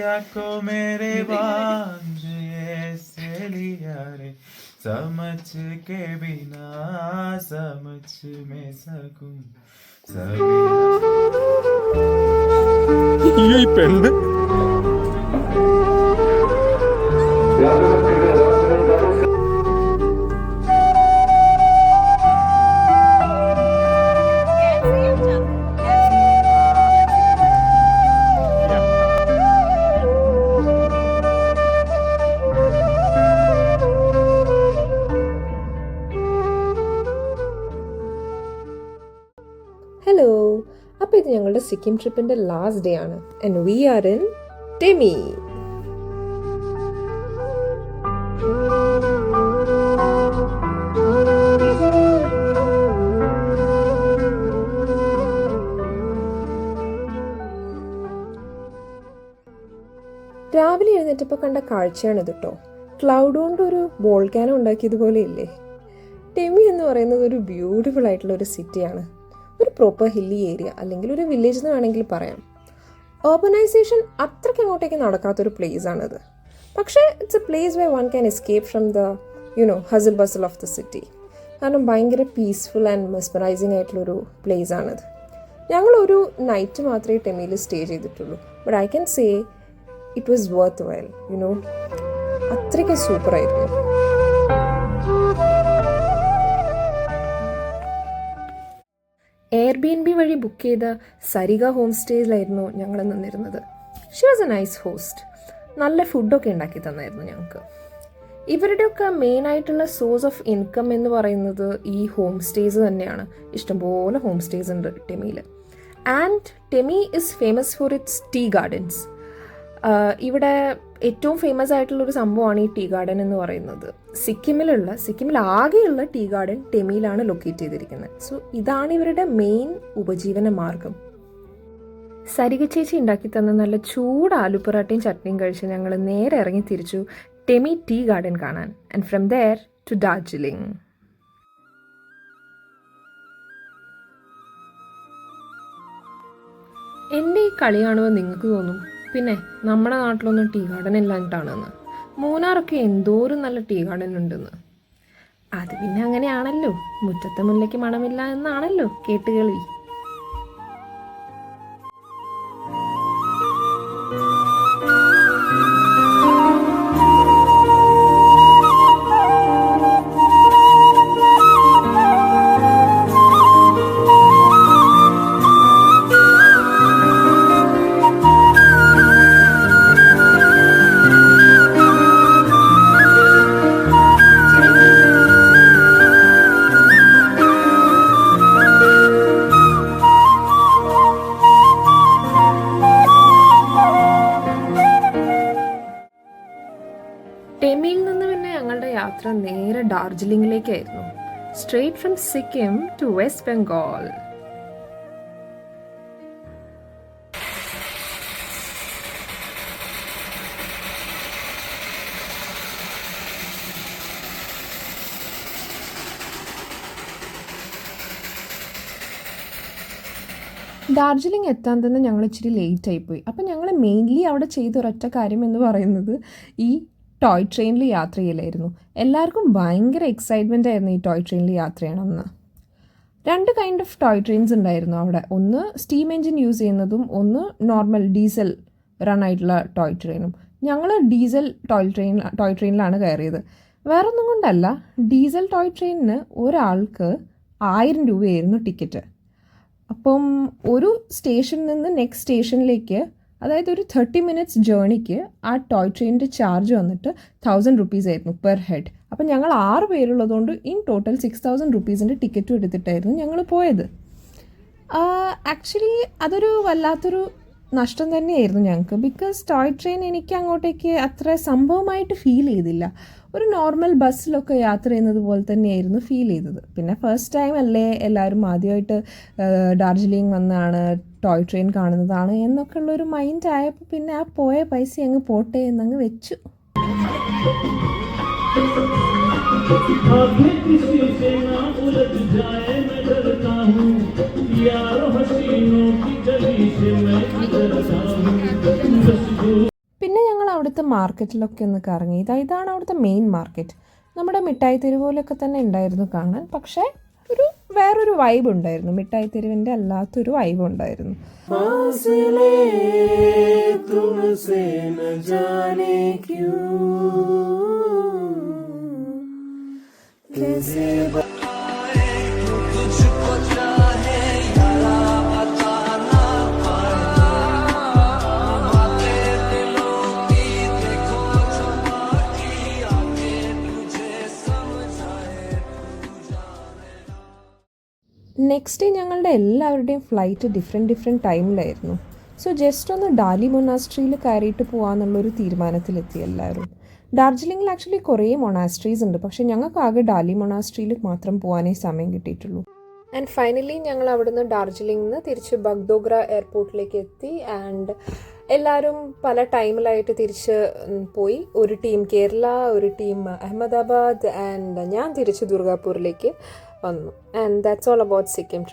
पिया को मेरे बांध ऐसे लिया रे, समझ के बिना समझ में सकूं ഈ പെണ്ണ് ഹലോ, അപ്പോൾ ഇത് ഞങ്ങളുടെ സിക്കിം ട്രിപ്പിൻ്റെ ലാസ്റ്റ് ഡേ ആണ്. And we are in Temi. രാവിലെ എഴുന്നേറ്റപ്പോൾ കണ്ട കാഴ്ചയാണിത് കേട്ടോ. ക്ലൗഡ് കൊണ്ട് ഒരു വോൾക്കാനോ ഉണ്ടാക്കിയതുപോലെ ഇല്ലേ. ടെമി എന്ന് പറയുന്നത് ഒരു ബ്യൂട്ടിഫുൾ ആയിട്ടുള്ള ഒരു സിറ്റിയാണ്. ഒരു പ്രോപ്പർ ഹില്ലി ഏരിയ, അല്ലെങ്കിൽ ഒരു വില്ലേജ് എന്ന് വേണമെങ്കിൽ പറയാം. ഓർബനൈസേഷൻ അത്രയ്ക്ക് അങ്ങോട്ടേക്ക് നടക്കാത്തൊരു പ്ലേസ് ആണിത്. പക്ഷേ it's a place where one can escape from the hustle bustle of the city. കാരണം ഭയങ്കര പീസ്ഫുൾ ആൻഡ് മെസ്മറൈസിങ് ആയിട്ടുള്ളൊരു പ്ലേസ് ആണിത്. ഞങ്ങളൊരു നൈറ്റ് മാത്രമേ ടെമിയിൽ സ്റ്റേ ചെയ്തിട്ടുള്ളൂ. But I can say it was worth well. അത്രയ്ക്ക് സൂപ്പറായിരുന്നു. എയർബിഎൻബി വഴി ബുക്ക് ചെയ്ത സരിക ഹോം സ്റ്റേയിലായിരുന്നു ഞങ്ങൾ നിന്നിരുന്നത്. She was A nice host. നല്ല ഫുഡൊക്കെ ഉണ്ടാക്കി തന്നായിരുന്നു ഞങ്ങൾക്ക്. ഇവരുടെയൊക്കെ മെയിനായിട്ടുള്ള സോഴ്സ് ഓഫ് ഇൻകം എന്ന് പറയുന്നത് ഈ ഹോം സ്റ്റേസ് തന്നെയാണ്. ഇഷ്ടംപോലെ ഹോം സ്റ്റേസ് ഉണ്ട് ടെമിയിൽ. And Temi is famous for its tea gardens. ഇവിടെ ഏറ്റവും ഫേമസ് ആയിട്ടുള്ളൊരു സംഭവമാണ് ഈ ടീ ഗാർഡൻ എന്ന് പറയുന്നത്. സിക്കിമിൽ ആകെയുള്ള ടീ ഗാർഡൻ ടെമിയിലാണ് ലൊക്കേറ്റ് ചെയ്തിരിക്കുന്നത്. സോ ഇതാണ് ഇവരുടെ മെയിൻ ഉപജീവന മാർഗം. സരിക ചേച്ചി ഉണ്ടാക്കി തന്ന നല്ല ചൂട് ആലുപൊറാട്ടയും ചട്നിയും കഴിച്ച് ഞങ്ങൾ നേരെ ഇറങ്ങി തിരിച്ചു ടെമി ടീ ഗാർഡൻ കാണാൻ. And from there to Darjeeling. എൻ്റെ ഈ കളി കാണുമ്പോൾ നിങ്ങൾക്ക് തോന്നും, പിന്നെ നമ്മുടെ നാട്ടിലൊന്നും ടീ ഗാർഡൻ ഇല്ലാഞ്ഞിട്ടാണെന്ന്. മൂന്നാറൊക്കെ എന്തോരം നല്ല ടീ ഗാർഡൻ ഉണ്ടെന്ന്. അത് പിന്നെ അങ്ങനെയാണല്ലോ, മുറ്റത്തെ മുല്ലയ്ക്ക് മണമില്ല എന്നാണല്ലോ കേട്ടുകേൾവി. ടെമിയിൽ നിന്ന് പിന്നെ ഞങ്ങളുടെ യാത്ര നേരെ ഡാർജിലിംഗിലേക്കായിരുന്നു. Straight from Sikkim to West Bengal. Darjeeling എത്താൻ തന്നെ ഞങ്ങൾ ഇച്ചിരി ലേറ്റ് ആയിപ്പോയി. അപ്പം ഞങ്ങൾ മെയിൻലി അവിടെ ചെയ്ത ഒരൊറ്റ കാര്യം എന്ന് പറയുന്നത് ഈ ടോയ് ട്രെയിനിൽ യാത്ര ചെയ്യലായിരുന്നു. എല്ലാവർക്കും ഭയങ്കര എക്സൈറ്റ്മെൻ്റ് ആയിരുന്നു ഈ ടോയ് ട്രെയിനിൽ യാത്ര ചെയ്യണമെന്ന്. 2 കൈൻഡ് ഓഫ് ടോയ് ട്രെയിൻസ് ഉണ്ടായിരുന്നു അവിടെ. ഒന്ന് സ്റ്റീം എൻജിൻ യൂസ് ചെയ്യുന്നതും ഒന്ന് നോർമൽ ഡീസൽ റൺ ആയിട്ടുള്ള ടോയ് ട്രെയിനും. ഞങ്ങൾ ഡീസൽ ടോയ് ട്രെയിനിലാണ് കയറിയത്. വേറൊന്നും കൊണ്ടല്ല, ഡീസൽ ടോയ് ട്രെയിനിന് ഒരാൾക്ക് 1000 രൂപയായിരുന്നു ടിക്കറ്റ്. അപ്പം ഒരു സ്റ്റേഷനിൽ നിന്ന് നെക്സ്റ്റ് സ്റ്റേഷനിലേക്ക്, അതായത് ഒരു 30 മിനിറ്റ്സ് ജേണിക്ക് ആ ടോയ് ട്രെയിനിൻ്റെ ചാർജ് വന്നിട്ട് 1000 റുപ്പീസ് ആയിരുന്നു പെർ ഹെഡ്. അപ്പം ഞങ്ങൾ 6 പേരുള്ളതുകൊണ്ട് ഇൻ ടോട്ടൽ 6000 റുപ്പീസിൻ്റെ ടിക്കറ്റും എടുത്തിട്ടായിരുന്നു ഞങ്ങൾ പോയത്. ആക്ച്വലി അതൊരു വല്ലാത്തൊരു നഷ്ടം തന്നെയായിരുന്നു ഞങ്ങൾക്ക്. ബിക്കോസ് ടോയ് ട്രെയിൻ എനിക്ക് അങ്ങോട്ടേക്ക് അത്ര സംഭവമായിട്ട് ഫീൽ ചെയ്തില്ല. ഒരു നോർമൽ ബസ്സിലൊക്കെ യാത്ര ചെയ്യുന്നത് പോലെ തന്നെയായിരുന്നു ഫീൽ ചെയ്തത്. പിന്നെ ഫസ്റ്റ് ടൈം അല്ലേ, എല്ലാവരും ആദ്യമായിട്ട് ഡാർജിലിംഗ് വന്നാണ് ടോയ് ട്രെയിൻ കാണുന്നതാണ് എന്നൊക്കെ ഉള്ളൊരു മൈൻഡ് ആയപ്പോൾ പിന്നെ ആ പോയ പൈസ അങ്ങ് പോട്ടെ എന്നങ്ങ് വെച്ചു. അവിടുത്തെ മാർക്കറ്റിലൊക്കെ ഒന്ന് കറങ്ങി. ഇതാണ് അവിടുത്തെ മെയിൻ മാർക്കറ്റ്. നമ്മുടെ മിഠായി തെരുവ് പോലെയൊക്കെ തന്നെ ഉണ്ടായിരുന്നു കാണാൻ, പക്ഷേ വേറൊരു വൈബ് ഉണ്ടായിരുന്നു. മിഠായി തെരുവിൻ്റെ അല്ലാത്തൊരു വൈബ് ഉണ്ടായിരുന്നു. നെക്സ്റ്റ് ഡേ ഞങ്ങളുടെ എല്ലാവരുടെയും ഫ്ലൈറ്റ് ഡിഫറെൻറ്റ് ടൈമിലായിരുന്നു. സോ ജസ്റ്റ് ഒന്ന് ഡാലി മൊണാസ്ട്രിയിൽ കയറിയിട്ട് പോകാമെന്നുള്ളൊരു തീരുമാനത്തിലെത്തി എല്ലാവരും. ഡാർജിലിംഗിൽ ആക്ച്വലി കുറേ മൊണാസ്ട്രീസ് ഉണ്ട്, പക്ഷേ ഞങ്ങൾക്ക് ആകെ ഡാലി മൊണാസ്ട്രിയിൽ മാത്രം പോകാനേ സമയം കിട്ടിയിട്ടുള്ളൂ. ആൻഡ് ഫൈനലി ഞങ്ങൾ അവിടുന്ന് ഡാർജിലിംഗിൽ നിന്ന് തിരിച്ച് ബഗ്ഡോഗ്ര എയർപോർട്ടിലേക്ക് എത്തി. ആൻഡ് എല്ലാവരും പല ടൈമിലായിട്ട് തിരിച്ച് പോയി. ഒരു ടീം കേരള, ഒരു ടീം അഹമ്മദാബാദ്, ആൻഡ് ഞാൻ തിരിച്ച് ദുർഗാപൂരിലേക്ക് വന്നു. And that's all about Sikkim trip.